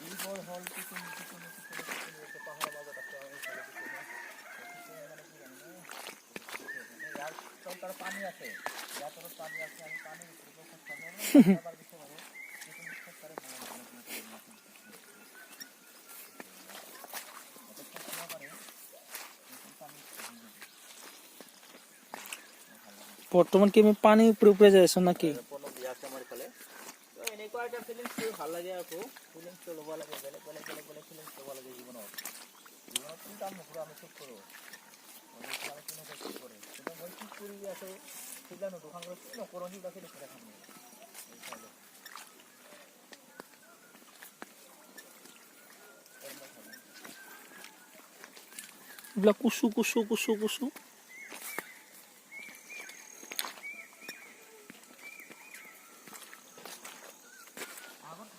এইবোৰ হ'ল টিকনি পাহাৰৰ মাজত আছে আৰু এইফালে টিকনি মানে কি জানেনে মানে ইয়াৰ তলত তাৰ পানী আছে ইয়াৰ তলত পানী আছে আমি পানীৰ ওপৰত খোজকাঢ়িব এবাৰ গৈছে বাৰু টিকনি খোজকাঢ়ি ভাল লাগে ইয়াতে খোজকাঢ়িব পাৰে পানী বৰ্তমান কি আমি পানীৰ ওপৰে যাই আছো নাকি? নদী আছে আমাৰ ইফালে তো এনেকুৱা এটা ফিলিংছটো ভাল লাগে আকৌ ফিলিংছটো ল'ব লাগে বেলেগ বেলেগ বেলেগ বেলেগ ফিলিংছ ল'ব লাগে জীৱনত কি কাম নকৰোঁ আমি চব কৰোঁ আমি কেনেকৈ কি কৰে কিন্তু মই কি কৰি আছোঁ সেইবিলাক নদোকান কৰি কি নকৰোঁ সেইবিলাকে দেখি দেখাম এইবিলাক কুচু কুচু কুচু কুচু আগত